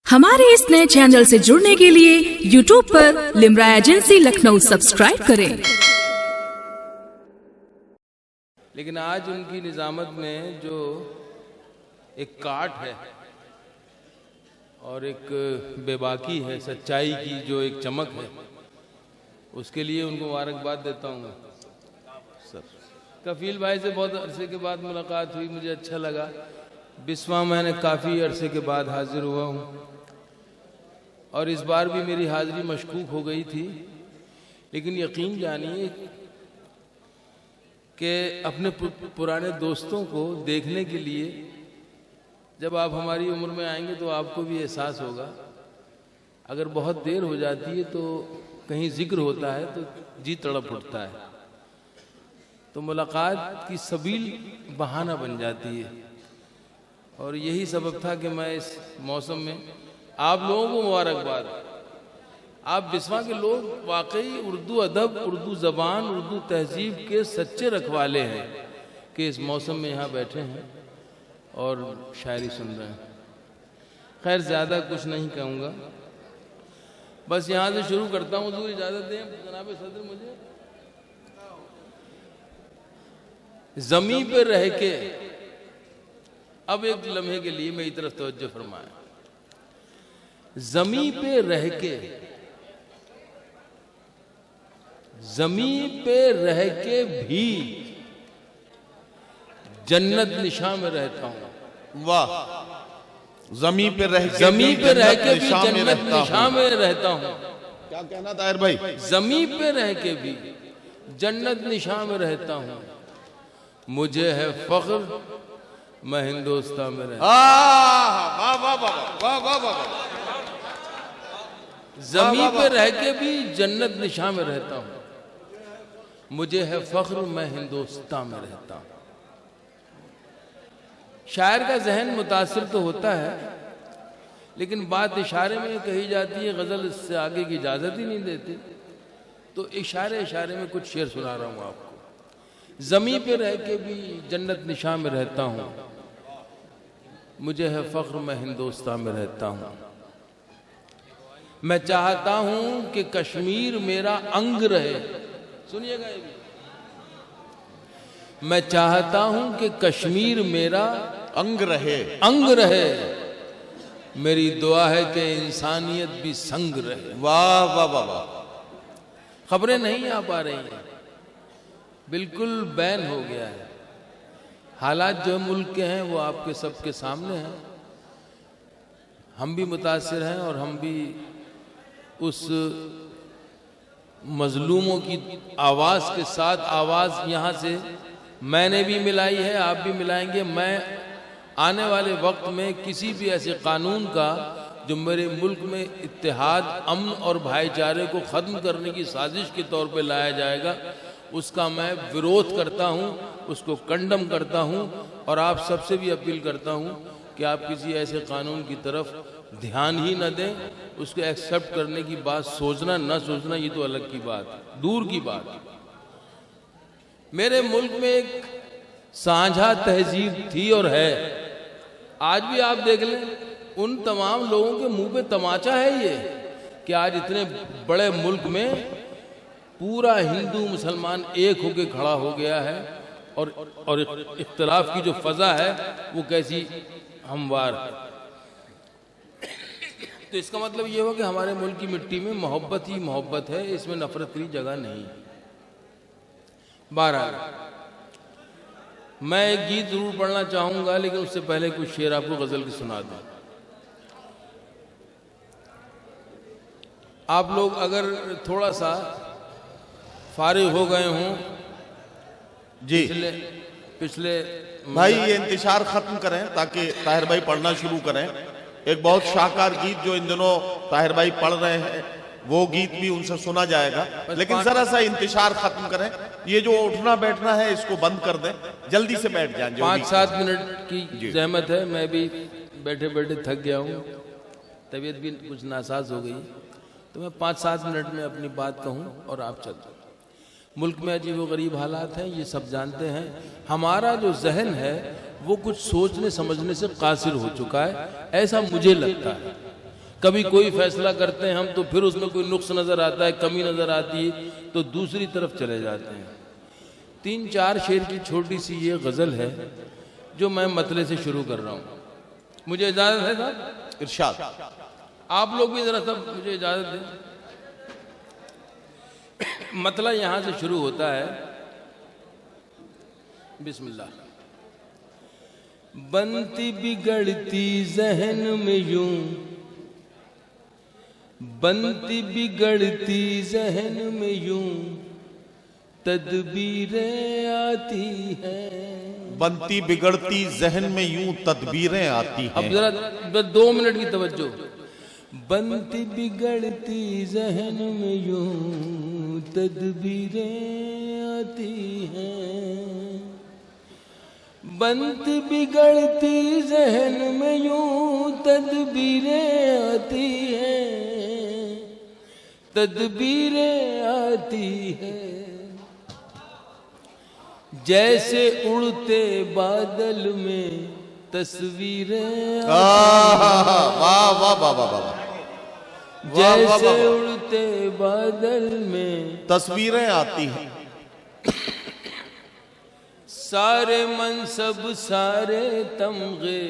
हमारे इस नए चैनल से जुड़ने के लिए YouTube पर लिम्रा एजेंसी लखनऊ सब्सक्राइब करें। लेकिन आज उनकी निजामत में जो एक काट है और एक बेबाकी है, सच्चाई की जो एक चमक है, उसके लिए उनको मुबारकबाद देता हूँ। सर कफील भाई से बहुत अरसे के बाद मुलाकात हुई, मुझे अच्छा लगा। बिस्वा मैंने काफ़ी अरसे के बाद हाजिर हुआ हूँ और इस बार भी मेरी हाजिरी मशकूक हो गई थी, लेकिन यकीन जानिए कि अपने पुराने दोस्तों को देखने के लिए जब आप हमारी उम्र में आएंगे तो आपको भी एहसास होगा। अगर बहुत देर हो जाती है तो कहीं जिक्र होता है तो जी तड़प उठता है, तो मुलाकात की सबील बहाना बन जाती है। और यही सबब था कि मैं इस मौसम में आप लोगों को मुबारकबाद। आप बिस्वा के लोग वाकई उर्दू अदब, उर्दू ज़बान, उर्दू तहजीब के सच्चे रखवाले हैं कि इस मौसम में यहाँ बैठे हैं और शायरी सुन रहे हैं। खैर ज़्यादा कुछ नहीं कहूँगा, बस यहाँ से शुरू करता हूँ। हुजूर इजाज़त दें जनाब सदर, मुझे ज़मीं पे रह के अब एक लम्हे के लिए मेरी तरफ तवज्जो फरमाएं। ज़मीं पे रह के, ज़मीं पे रह के भी जन्नत निशान में रहता हूँ। वाह, ज़मीं पे रह के, ज़मीं पे रह के भी जन्नत निशान में रहता हूँ। क्या कहना ताहिर भाई? ज़मीं पे रह के भी जन्नत निशान में रहता हूँ। मुझे है फख्र मैं हिंदुस्तान में रहता हूँ। वाह वाह वाह वाह वाह वाह। ज़मीं पे रह के भी जन्नत निशान में रहता हूँ। मुझे है फख्र मैं हिंदुस्तान में रहता हूँ। शायर का जहन मुतासिर तो होता है, लेकिन बात इशारे में कही जाती है, गज़ल इससे आगे की इजाज़त ही नहीं देती। तो इशारे इशारे में कुछ शेर सुना रहा हूँ आपको। ज़मीं पे रह के भी जन्नत निशान में रहता हूँ। मुझे है फख्र मैं हिंदुस्तान में रहता हूँ। मैं चाहता हूँ कि कश्मीर मेरा अंग रहे। सुनिएगा ये भी। मैं चाहता हूँ कि कश्मीर मेरा अंग रहे, अंग रहे। मेरी दुआ है कि इंसानियत भी संग रहे। वाह वाह वाह वाह। खबरें नहीं आ पा रही हैं, बिल्कुल बैन हो गया है। हालात जो मुल्क के हैं वो आपके सबके सामने हैं। हम भी मुतासिर हैं और हम भी उस मजलूमों की आवाज़ के साथ आवाज़ यहाँ से मैंने भी मिलाई है, आप भी मिलाएंगे। मैं आने वाले वक्त में किसी भी ऐसे कानून का जो मेरे मुल्क में इत्तेहाद, अमन और भाईचारे को ख़त्म करने की साजिश के तौर पे लाया जाएगा, उसका मैं विरोध करता हूँ, उसको कंडम करता हूँ। और आप सबसे भी अपील करता हूँ कि आप किसी ऐसे कानून की तरफ ध्यान ही न दें। उसको एक्सेप्ट करने की बात सोचना न सोचना ये तो अलग की बात, दूर की बात। मेरे मुल्क में एक साझा तहजीब थी और है, आज भी आप देख लें। उन तमाम लोगों के मुंह पे तमाचा है ये कि आज इतने बड़े मुल्क में पूरा हिंदू मुसलमान एक होकर खड़ा हो गया है और इख्तिलाफ की जो फजा है वो कैसी हमवार है। तो इसका मतलब ये हो कि हमारे मुल्क की मिट्टी में मोहब्बत ही मोहब्बत है, इसमें नफरत की जगह नहीं है। 12 मैं एक गीत जरूर पढ़ना चाहूंगा, लेकिन उससे पहले कुछ शेर आपको गजल की सुना दूं। आप लोग अगर थोड़ा सा फारिग हो गए हों जी, पिछले भाई ये इंतजार खत्म करें ताकि ताहिर भाई पढ़ना शुरू करें। एक बहुत शाहकार गीत जो इन दिनों ताहिर भाई पढ़ रहे हैं वो गीत भी उनसे सुना जाएगा, लेकिन जरा सा इंतजार खत्म करें। ये जो उठना बैठना है इसको बंद कर दें, जल्दी से बैठ जाएं। 5-7 मिनट की जहमत है। मैं भी बैठे बैठे थक गया हूँ, तबीयत भी कुछ नासाज हो गई, तो मैं 5-7 मिनट में अपनी बात कहूँ और आप चलते। मुल्क में अजीब व गरीब हालात हैं, ये सब जानते हैं। हमारा जो जहन है वो कुछ सोचने समझने से कासिर हो चुका है, ऐसा मुझे लगता है। कभी कोई फैसला करते हैं हम तो फिर उसमें कोई नुक्स नजर आता है, कमी नजर आती है, तो दूसरी तरफ चले जाते हैं। 3-4 शेर की छोटी सी ये गजल है जो मैं मतले से शुरू कर रहा हूं। मुझे इजाजत है साहब? इरशाद। आप लोग भी जरा सब मुझे इजाजत दें। मतला यहां से शुरू होता है, बिस्मिल्लाह। बनती बिगड़ती जहन में यूं, बनती बिगड़ती जहन में यूं तदबीरें आती हैं। बनती बिगड़ती जहन में यूं तदबीरें आती हैं। अब जरा 2 मिनट की तवज्जो। बनती बिगड़ती जहन में यूं तदबीरें आती हैं। बनती बिगड़ती जहन में यूं तदबीरें आती हैं, तदबीरें आती हैं। जैसे उड़ते बादल में तस्वीरें, वाह वाह वाह वाह वाह, जैसे उड़ते बादल में तस्वीरें आती हैं। सारे मनसब सारे तमगे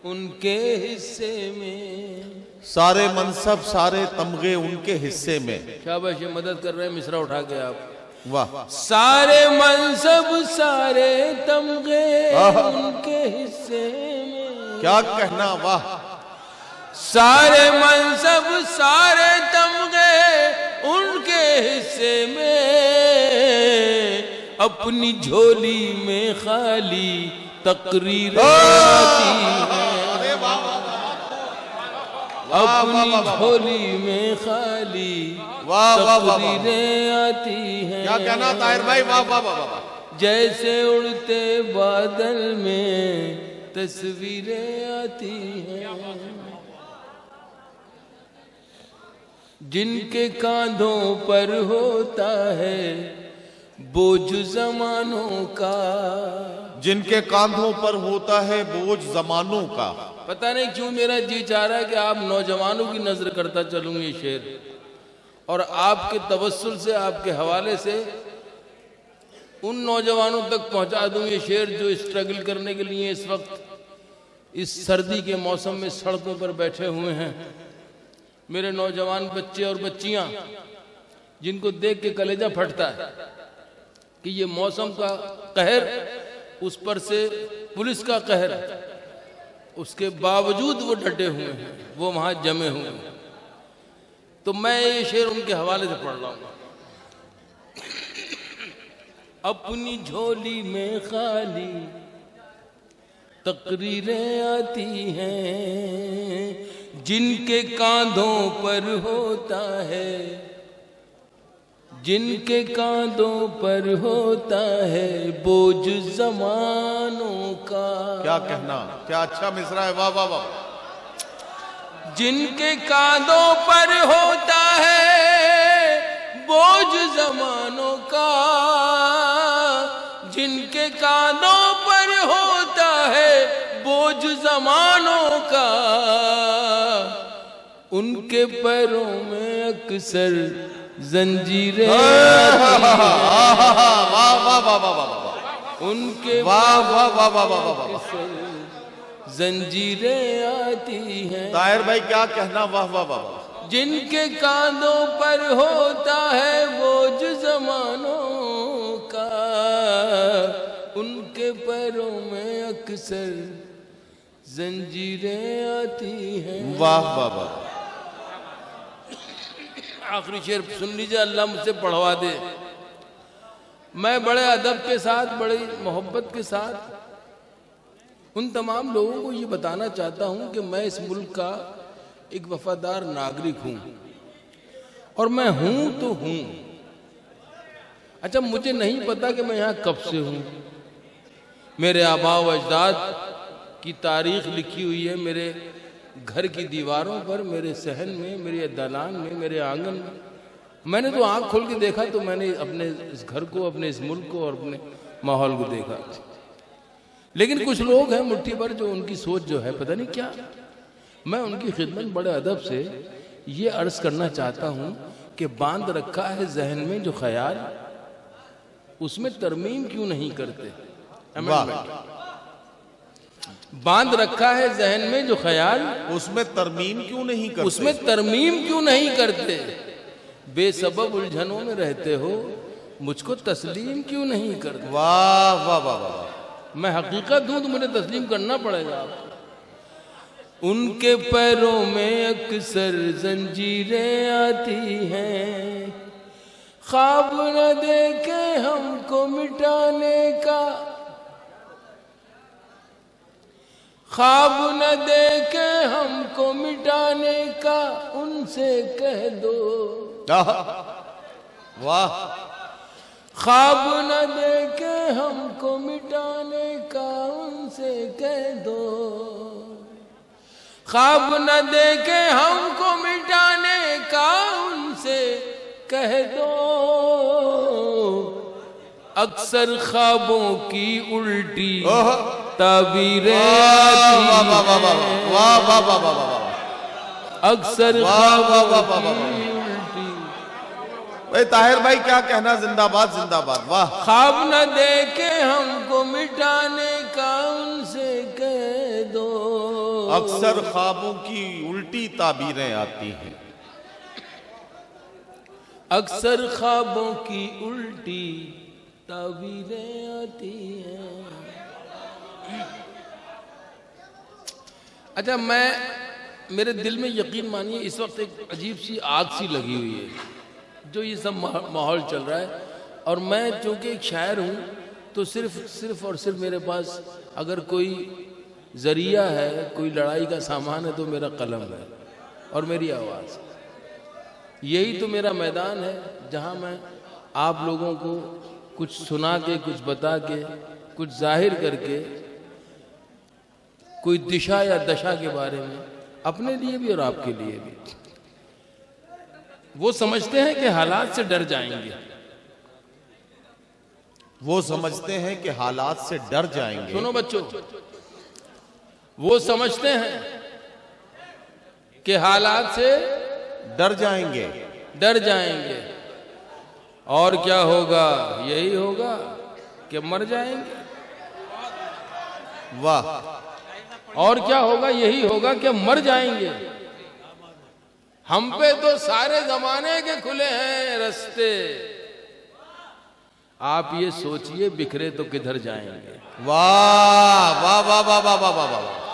उनके हिस्से में, सारे मनसब सारे तमगे उनके हिस्से में। शाबाश, ये मदद कर रहे हैं मिसरा उठा के आप। वाह। सारे मनसब सारे तमगे उनके हिस्से में, क्या कहना, वाह। सारे मनसब सारे तमगे उनके हिस्से में, अपनी झोली में खाली तकरीरें आती हैं। अपनी झोली में खाली तकरीरें आती हैं। क्या कहना ताहिर भाई, वाह वाह वाह वाह। जैसे उड़ते बादल में तस्वीरें आती हैं। जिनके कांधों पर होता है बोझ जमानों का, जिनके कांधों पर होता है बोझ जमानों का। पता नहीं क्यों मेरा जी चाह रहा है कि आप नौजवानों की नजर करता चलूं ये शेर, और आपके तवस्सुल से, आपके हवाले से उन नौजवानों तक पहुंचा दूं ये शेर जो स्ट्रगल करने के लिए इस वक्त इस सर्दी के मौसम में सड़कों पर बैठे हुए हैं। मेरे नौजवान बच्चे और बच्चियां जिनको देख के कलेजा फटता है कि ये मौसम का कहर, उस पर से पुलिस का कहर, उसके बावजूद वो डटे हुए हैं, वो वहां जमे हुए हैं। तो मैं ये शेर उनके हवाले से पढ़ रहा हूं। अपनी झोली में खाली तकरीरें आती हैं, जिनके कांधों पर होता है, जिनके कांधों पर होता है बोझ जमानों का। क्या कहना, क्या अच्छा मिसरा है, वाह वाह वाह। जिनके कांधों पर होता है बोझ जमानों का, जिनके कांधों पर होता है बोझ जमानों का, उनके पैरों में अक्सर जंजीरें उनके जंजीरें आती हैं। ताहिर भाई क्या कहना, वाह वाह वाह। जिनके कांधों पर होता है बोझ जमानों का, उनके पैरों में अक्सर जंजीरें आती हैं। वाह वाह वाह। आखिरी शेर सुन लीजिए, अल्लाह मुझसे पढ़वा दे। मैं बड़े अदब के साथ, बड़ी मोहब्बत के साथ उन तमाम लोगों को ये बताना चाहता हूं कि मैं इस मुल्क का एक वफादार नागरिक हूं, और मैं हूं तो हूं। अच्छा, मुझे नहीं पता कि मैं यहां कब से हूं। मेरे आबा व अजदाद की तारीख लिखी हुई है मेरे घर की दीवारों पर, मेरे सहन में, मेरे दलान में, मेरे आंगन में। मैंने तो आंख खोल के देखा तो मैंने अपने इस घर को, अपने इस मुल्क को और अपने माहौल को देखा। लेकिन कुछ लोग हैं मुट्ठी भर जो, उनकी सोच जो है पता नहीं क्या, मैं उनकी खिदमत बड़े अदब से ये अर्ज करना चाहता हूं कि बांध रखा है जहन में जो ख्याल, उसमें तरमीम क्यों नहीं करते? बांध रखा है जहन में जो ख्याल, उसमें तरमीम क्यों नहीं करते? उसमें तरमीम क्यों नहीं करते? बेसबब उलझनों में रहते हो, मुझको तस्लीम क्यों नहीं करते? वाह वाह वाह वाह। मैं हकीकत हूं तो मुझे तस्लीम करना पड़ेगा आपको। उनके पैरों में अक्सर जंजीरें आती हैं, ख्वाब न देखे हमको मिटाने का, ख्वाब न देखे हमको मिटाने का, उनसे कह दो। वाह। ख्वाब न देखे हमको मिटाने का, उनसे कह दो। ख्वाब न देखे हमको मिटाने का, उनसे कह दो। अक्सर ख्वाबों की उल्टी ताबीरें आती हैं, वाह वाह वाह वाह वाह। अक्सर ख्वाबों की उल्टी। भाई ताहिर भाई क्या कहना, जिंदाबाद जिंदाबाद। वाह। ख्वाब न देखे हमको मिटाने का, उनसे कह दो। अक्सर ख्वाबों की उल्टी ताबीरें आती हैं, अक्सर ख्वाबों की उल्टी ताबीरें आती हैं। अच्छा, मेरे दिल में यकीन मानिए इस वक्त एक अजीब सी आग सी लगी हुई है, जो ये सब माहौल चल रहा है। और मैं चूंकि एक शायर हूँ, तो सिर्फ और सिर्फ मेरे पास अगर कोई जरिया है, कोई लड़ाई का सामान है, तो मेरा कलम है और मेरी आवाज़। यही तो मेरा मैदान है, जहाँ मैं आप लोगों को कुछ सुना के, कुछ बता के, कुछ जाहिर करके, कोई दिशा या दशा के बारे में, अपने लिए भी और आपके लिए भी। वो समझते हैं कि हालात से डर जाएंगे, वो समझते हैं कि हालात से डर जाएंगे। सुनो बच्चों, वो समझते हैं कि हालात से डर जाएंगे, डर जाएंगे, और क्या होगा? यही होगा कि मर जाएंगे। वाह। और क्या होगा? यही होगा कि मर जाएंगे। हम पे तो सारे जमाने के खुले हैं रास्ते, आप ये सोचिए बिखरे तो किधर जाएंगे। वाह वाह वाह वाह वाह वाह वाह वाह।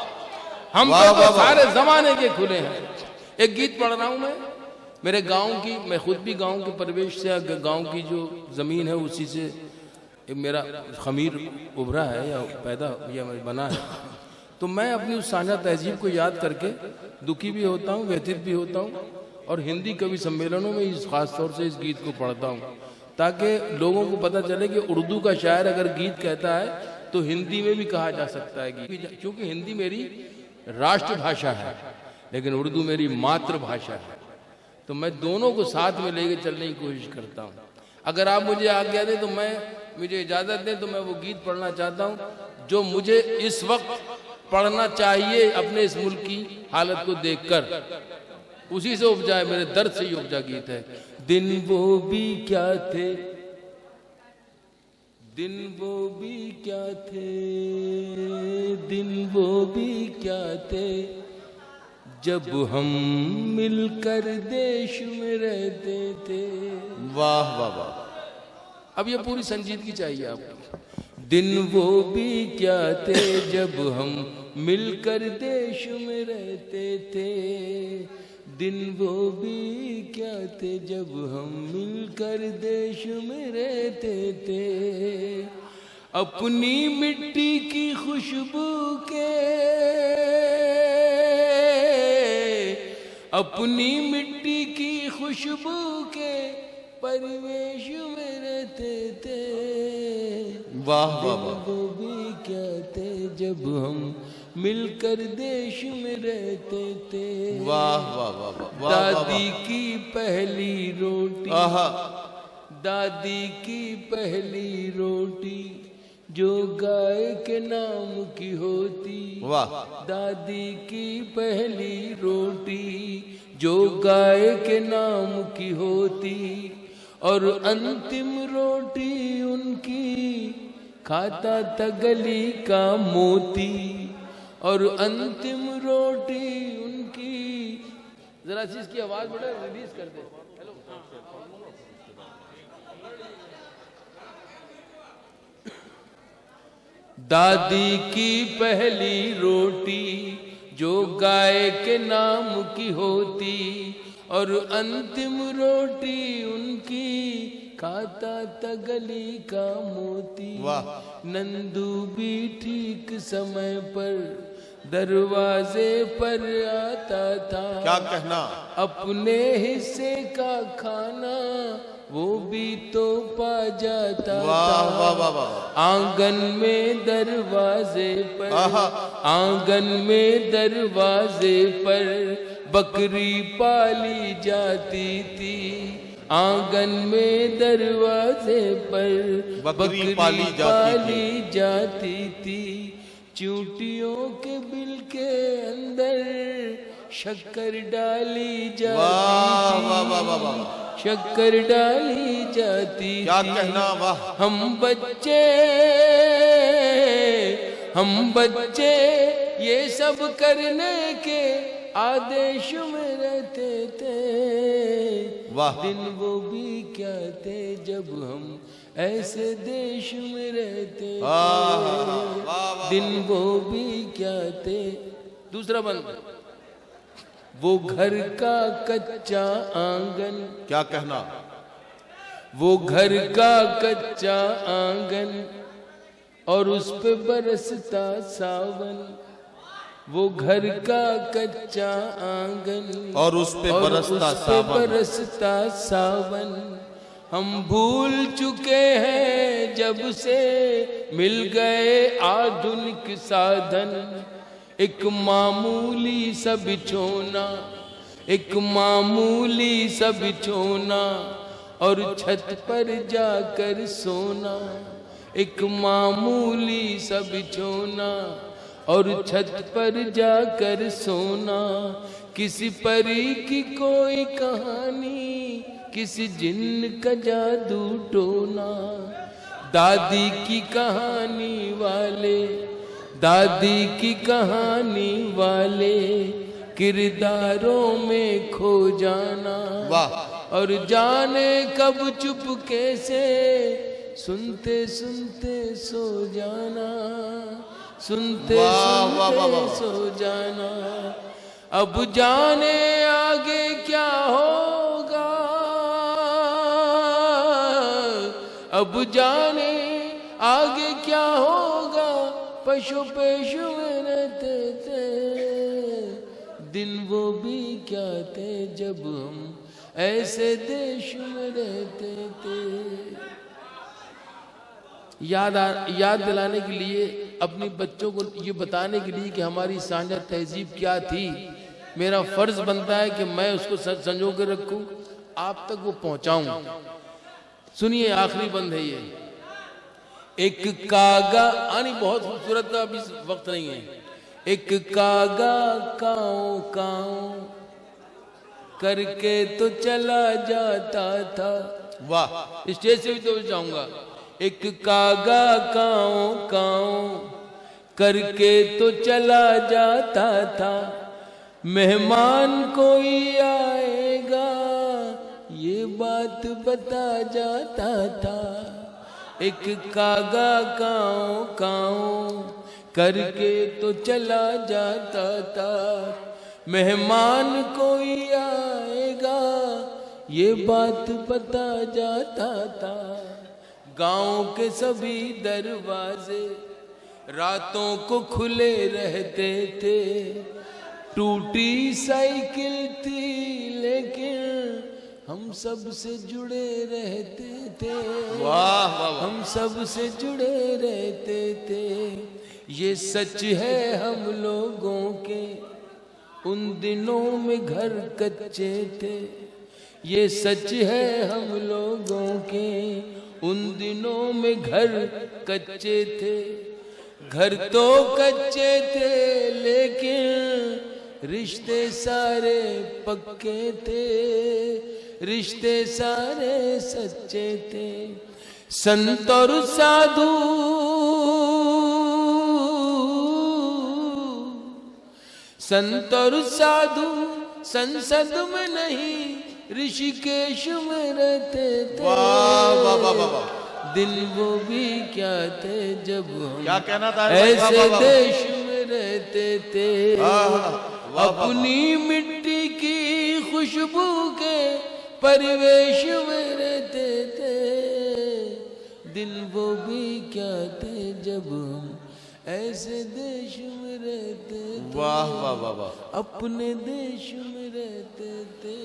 हम पे तो सारे जमाने के खुले हैं। एक गीत पढ़ रहा हूं मैं, मेरे गांव की, मैं खुद भी गांव के परिवेश से, गांव की जो जमीन है उसी से मेरा खमीर उभरा है या पैदा या बना है। तो मैं अपनी उस साझा तहजीब को याद करके दुखी भी होता हूँ, व्यथित भी होता हूँ, और हिंदी कवि सम्मेलनों में इस खास तौर से इस गीत को पढ़ता हूँ, ताकि लोगों को पता चले कि उर्दू का शायर अगर गीत कहता है तो हिंदी में भी कहा जा सकता है गीत। क्योंकि हिंदी मेरी राष्ट्रभाषा है, लेकिन उर्दू मेरी मातृभाषा है। तो मैं दोनों को साथ में लेके चलने की कोशिश करता हूँ। अगर आप मुझे आज्ञा दें तो मुझे इजाज़त दें तो मैं वो गीत पढ़ना चाहता हूँ जो मुझे इस वक्त पढ़ना चाहिए अपने इस मुल्क की हालत को देखकर। उसी से उपजा है, मेरे दर्द से ही उपजा गीत है। दिन वो भी क्या थे, दिन वो भी क्या थे, दिन वो भी क्या थे, जब हम मिलकर देश में रहते थे। वाह वाह वाह। अब ये पूरी संजीदगी चाहिए आपको। दिन वो भी क्या थे जब हम मिलकर देश में रहते थे, दिन वो भी क्या थे जब हम मिलकर देश में रहते थे। अपनी मिट्टी की खुशबू के, अपनी मिट्टी की खुशबू के परिवेश में रहते थे। वाह वाह वाह। वो भी क्या थे जब हम मिलकर देश में रहते थे। वाह वाह वाह वाह। दादी की पहली रोटी, आहा। दादी की पहली रोटी जो गाय के नाम की होती, वाह। दादी की पहली रोटी जो गाय के नाम की होती, और अंतिम रोटी उनकी खाता था गली का मोती, और अंतिम रोटी उनकी। जरा सी इसकी आवाज बड़ा रिलीज कर दे। हेलो, दादी की पहली रोटी जो गाय के नाम की होती, और अंतिम रोटी उनकी खाता था गली का मोती। वाह। नंदू भी ठीक समय पर दरवाजे पर आता था, क्या कहना, अपने हिस्से का खाना वो भी तो पा जाता वाह था। वाह वाह वाह। आंगन में दरवाजे पर, आहा। आंगन में दरवाजे पर बकरी पाली जाती थी, आंगन में दरवाजे पर बकरी पाली जाती थी। चूटियों के बिल के अंदर शक्कर डाली जाती वाह थी, वाह वाह वाह वाह। शक्कर डाली जाती क्या थी। कहना, वाह। हम बच्चे ये सब करने के आदेश में रहते थे। वाह। दिन वो भी क्या थे जब हम ऐसे देश में रहते थे। वाह। दिन वो भी क्या थे। दूसरा बंद, वो घर का कच्चा आंगन, क्या कहना, वो घर का कच्चा आंगन, और उस पे बरसता सावन। वो घर का कच्चा आंगन, और उस पे बरसता सावन। हम भूल चुके हैं जब से मिल गए आधुनिक साधन। एक मामूली सा बिछोना, एक मामूली सा बिछोना, और छत पर जाकर सोना। एक मामूली सा बिछोना और छत पर जाकर सोना। किसी परी की कोई कहानी, किसी जिन्न का जादू टोना। दादी की कहानी वाले, दादी की कहानी वाले किरदारों में खो जाना। वाह। और जाने कब चुपके से सुनते सुनते सो जाना। सुनते सुनते सो जाना। अब जाने आगे क्या होगा, अब जाने आगे क्या होगा। पशु पेशु में रहते थे, दिन वो भी क्या थे जब हम ऐसे देश में रहते थे। याद दिलाने के लिए, अपने बच्चों को ये बताने के लिए कि हमारी साझा तहजीब क्या थी, मेरा फर्ज बनता है कि मैं उसको संजो के रखूं, आप तक वो पहुंचाऊं। सुनिए, आखिरी बंद है ये। एक कागा, आनी बहुत खूबसूरत था, अभी वक्त नहीं है। एक कागा काऊ काऊ करके तो चला जाता था। वाह। स्टेज से भी तो जाऊंगा। एक कागा काऊ काऊ करके तो चला जाता था। मेहमान कोई आएगा ये बात बता जाता था। एक कागा काऊ काऊ करके तो चला जाता था। मेहमान कोई आएगा ये बात बता जाता था। गांव के सभी दरवाजे रातों को खुले रहते थे। टूटी साइकिल थी लेकिन हम सब से जुड़े रहते थे। वाह वाह। हम सब से जुड़े रहते थे। ये सच है हम लोगों के उन दिनों में घर कच्चे थे। ये सच है हम लोगों के उन दिनों में घर कच्चे थे, घर तो कच्चे थे लेकिन रिश्ते सारे पक्के थे, रिश्ते सारे सच्चे थे। संत और साधु संत और साधु संसद में नहीं ऋषिकेश में रहते थे। वाह वाह वाह वाह। दिन वो भी क्या थे जब हम क्या कहना था ऐसे देश में रहते थे, अपनी मिट्टी की खुशबू के परिवेश में रहते थे। दिन वो भी क्या थे जब हम ऐसे देश में रहते थे। वाह वाह वाह वाह। अपने देश में रहते थे,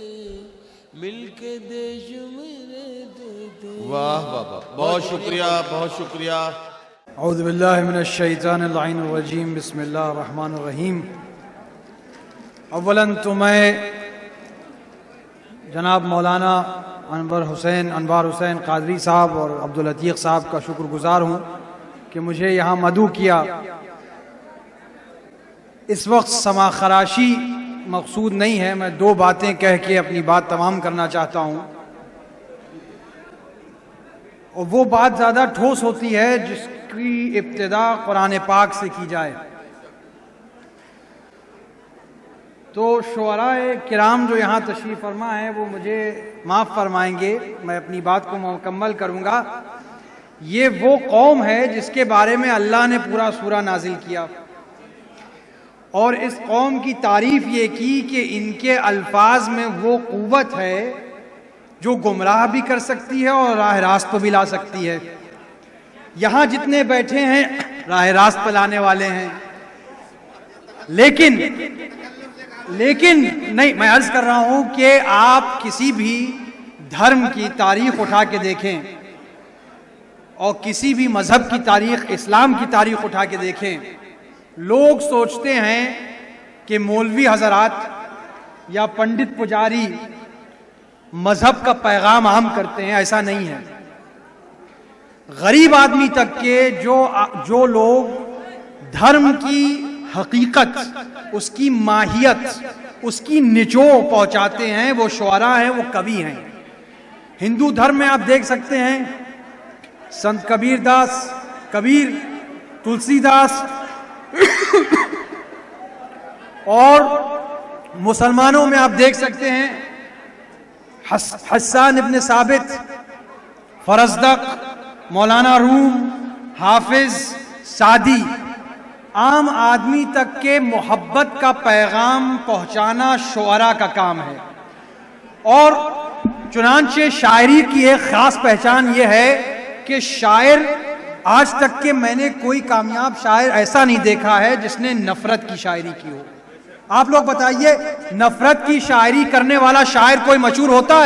मिलके देश में रहते थे। वाह वाह वाह, बहुत शुक्रिया, बहुत शुक्रिया। औज़ु बिल्लाहि मिनश शैतानिर रजीम, बिस्मिल्लाहिर रहमानिर रहीम। अव्वलन तो मैं जनाब मौलाना अनवर हुसैन कादरी साहब और अब्दुल अतीक साहब का शुक्रगुजार हूँ कि मुझे यहाँ मदऊ किया। इस वक्त समा खराशी मकसूद नहीं है, मैं दो बातें कह के अपनी बात तमाम करना चाहता हूँ, और वो बात ज़्यादा ठोस होती है जिसकी इब्तिदा कुरान पाक से की जाए। तो शुअराए किराम जो यहाँ तशरीफ़ फरमा है वो मुझे माफ़ फरमाएंगे, मैं अपनी बात को मुकम्मल करूँगा। ये वो कौम है जिसके बारे में अल्लाह ने पूरा सूरा नाजिल किया, और इस कौम की तारीफ ये की कि इनके अल्फाज में वो क़ुव्वत है जो गुमराह भी कर सकती है और राह रास्त पर भी ला सकती है। यहाँ जितने बैठे हैं राह रास्त पर लाने वाले हैं, लेकिन नहीं, मैं अर्ज कर रहा हूँ कि आप किसी भी धर्म की तारीख उठा के देखें और किसी भी मजहब की तारीख, इस्लाम की तारीख उठा के देखें, लोग सोचते हैं कि मौलवी हजरात या पंडित पुजारी मजहब का पैगाम आम करते हैं। ऐसा नहीं है। गरीब आदमी तक के जो लोग धर्म की हकीकत, उसकी माहियत, उसकी निचोड़ पहुंचाते हैं, वो शुअरा हैं, वो कवि हैं। हिंदू धर्म में आप देख सकते हैं संत कबीर, तुलसीदास, और मुसलमानों में आप देख सकते हैं हस्सान इब्न साबित, फरजदक, मौलाना रूम, हाफिज, सादी। आम आदमी तक के मोहब्बत का पैगाम पहुंचाना शुअरा का काम है। और चुनांचे शायरी की एक खास पहचान यह है कि शायर, आज तक के मैंने कोई कामयाब शायर ऐसा नहीं देखा है जिसने नफरत की शायरी की हो। आप लोग बताइए, नफरत की शायरी करने वाला शायर कोई मशहूर होता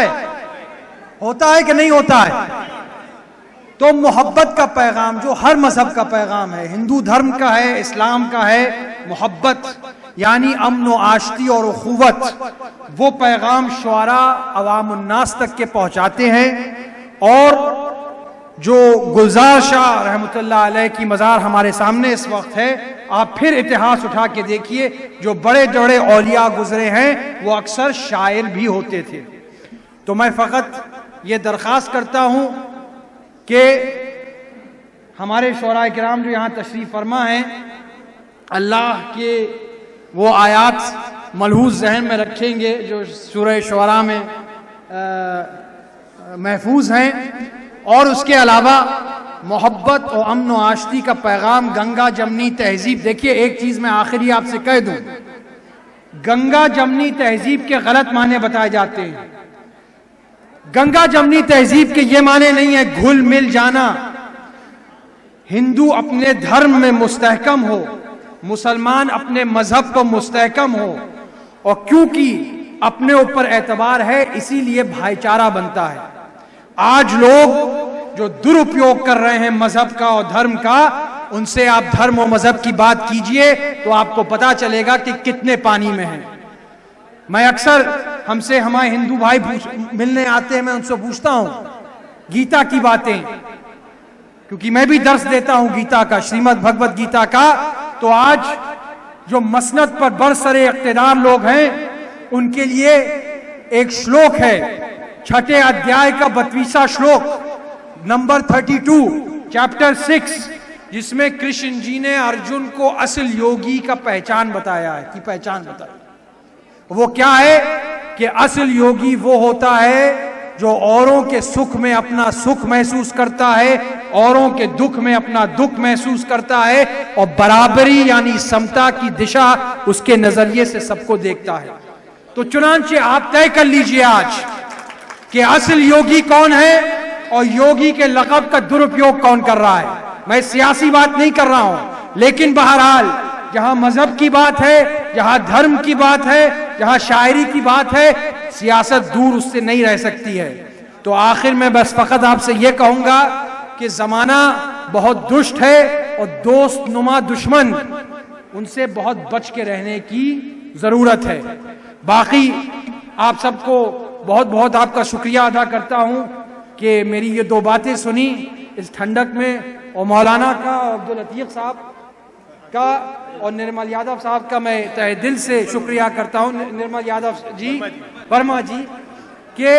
है कि नहीं होता है? तो मोहब्बत का पैगाम जो हर मजहब का पैगाम है, हिंदू धर्म का है, इस्लाम का है, मोहब्बत यानी अमन व आश्ती और उखुवत, वो पैगाम शुअरा अवामुन्नास तक के पहुंचाते हैं। और जो गुलजार शाह रहमतुल्लाह अलैह की मज़ार हमारे सामने इस वक्त है, आप फिर इतिहास उठा के देखिए, जो बड़े बड़े औलिया गुजरे हैं वो अक्सर शायर भी होते थे। तो मैं फ़कत ये दरख्वास्त करता हूँ कि हमारे शुअरा किराम जो यहाँ तशरीफ़ फरमा हैं, अल्लाह के वो आयात मलहूज़ जहन में रखेंगे जो सूरह शुअरा में महफूज हैं। और उसके अलावा मोहब्बत और अमन व आश्ती का पैगाम, गंगा जमनी तहजीब। देखिए, एक चीज़ मैं आखिरी आपसे कह दूं, गंगा जमनी तहजीब के गलत माने बताए जाते हैं। गंगा जमनी तहजीब के ये माने नहीं है घुल मिल जाना। हिंदू अपने धर्म में मुस्तहकम हो, मुसलमान अपने मजहब पर मुस्तहकम हो, और क्योंकि अपने ऊपर एतबार है इसीलिए भाईचारा बनता है। आज लोग जो दुरुपयोग कर रहे हैं मजहब का और धर्म का, उनसे आप धर्म और मजहब की बात कीजिए तो आपको पता चलेगा कि कितने पानी में हैं। मैं अक्सर, हमसे हमारे हिंदू भाई मिलने आते हैं, मैं उनसे पूछता हूं, गीता की बातें, क्योंकि मैं भी दर्स देता हूं गीता का, श्रीमद् भगवत गीता का। तो आज जो मसनद पर बरसरे इख्तिदार लोग हैं उनके लिए एक श्लोक है, छठे अध्याय का 32वां श्लोक, नंबर 32, चैप्टर 6, जिसमें कृष्ण जी ने अर्जुन को असल योगी का पहचान बताया है, की पहचान बताई। वो क्या है कि असल योगी वो होता है जो औरों के सुख में अपना सुख महसूस करता है, औरों के दुख में अपना दुख महसूस करता है, और बराबरी यानी समता की दिशा उसके नजरिए से सबको देखता है। तो चुनांचे आप तय कर लीजिए आज कि असल योगी कौन है और योगी के लक़ब का दुरुपयोग कौन कर रहा है। मैं सियासी बात नहीं कर रहा हूं, लेकिन बहरहाल जहां मजहब की बात है, जहां धर्म की बात है, जहां शायरी की बात है, सियासत दूर उससे नहीं रह सकती है। तो आखिर में बस फकत आपसे यह कहूंगा कि जमाना बहुत दुष्ट है और दोस्त नुमा दुश्मन, उनसे बहुत बच के रहने की जरूरत है। बाकी आप सबको बहुत बहुत आपका शुक्रिया अदा करता हूं कि मेरी ये दो बातें सुनी इस ठंडक में, और मौलाना का, अब्दुल अतीक साहब का और निर्मल यादव साहब का मैं तहे दिल से शुक्रिया करता हूं, निर्मल यादव जी, वर्मा जी, के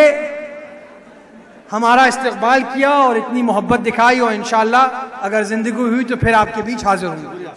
हमारा इस्तकबाल किया और इतनी मोहब्बत दिखाई, और इंशाअल्लाह अगर जिंदगी हुई तो फिर आपके बीच हाजिर होंगे।